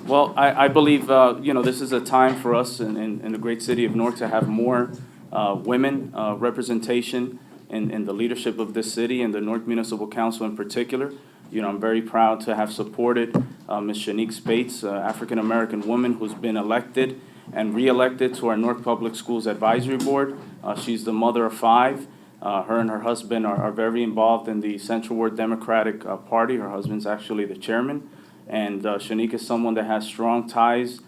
Well, I believe, this is a time for us in the great city of Newark to have more women representation in the leadership of this city and the Newark Municipal Council in particular. I'm very proud to have supported Ms. Shanique Spates, African-American woman who's been elected and re-elected to our Newark Public Schools Advisory Board. She's the mother of 5. Her and her husband are very involved in the Central Ward Democratic Party. Her husband's actually the chairman. And Shanique is someone that has strong ties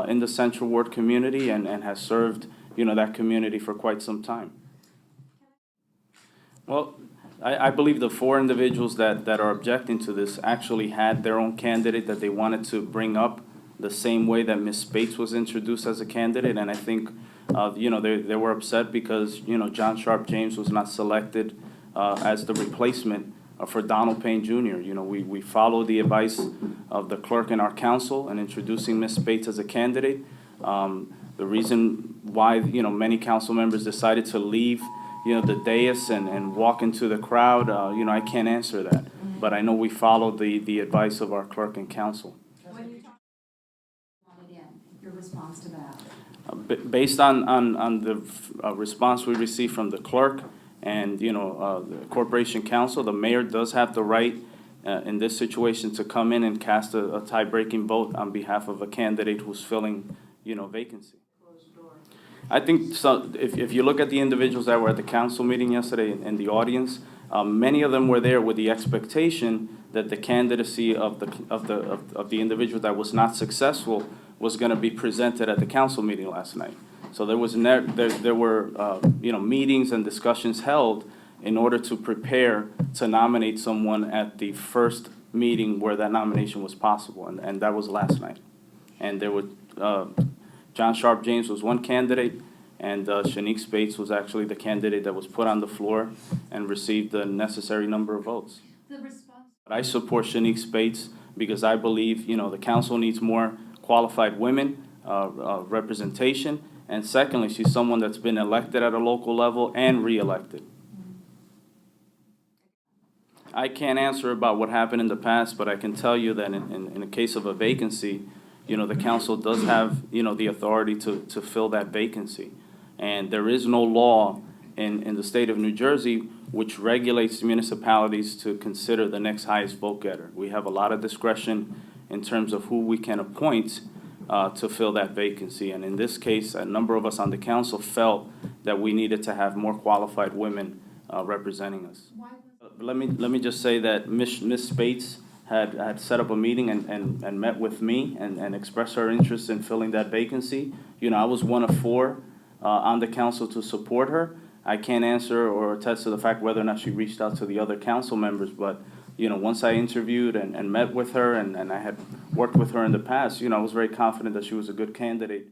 in the Central Ward community and has served, that community for quite some time. Well, I believe the 4 individuals that are objecting to this actually had their own candidate that they wanted to bring up the same way that Ms. Spates was introduced as a candidate. And I think, they were upset because, John Sharp James was not selected as the replacement for Donald Payne Jr. We followed the advice of the clerk in our council in introducing Ms. Spates as a candidate. The reason why, many council members decided to leave, the dais and walk into the crowd, I can't answer that. But I know we followed the advice of our clerk and council. When you talk your response to that? Based on the response we received from the clerk and, the Corporation Council, the mayor does have the right in this situation to come in and cast a tie-breaking vote on behalf of a candidate who's filling, vacancy. I think so. If you look at the individuals that were at the council meeting yesterday in the audience, many of them were there with the expectation that the candidacy of the individual that was not successful was going to be presented at the council meeting last night. So there were meetings and discussions held in order to prepare to nominate someone at the first meeting where that nomination was possible, and that was last night. And there were John Sharp James was one candidate, and Shanique Spates was actually the candidate that was put on the floor and received the necessary number of votes. I support Shanique Spates because I believe, the council needs more qualified women representation. And secondly, she's someone that's been elected at a local level and re-elected. I can't answer about what happened in the past, but I can tell you that in the case of a vacancy, the council does have, the authority to fill that vacancy. And there is no law in the state of New Jersey which regulates municipalities to consider the next highest vote getter. We have a lot of discretion in terms of who we can appoint to fill that vacancy. And in this case, a number of us on the council felt that we needed to have more qualified women representing us. Let me just say that Ms. Spates had set up a meeting and met with me and expressed her interest in filling that vacancy. I was one of 4 on the council to support her. I can't answer or attest to the fact whether or not she reached out to the other council members, but once I interviewed and met with her and I had worked with her in the past, I was very confident that she was a good candidate.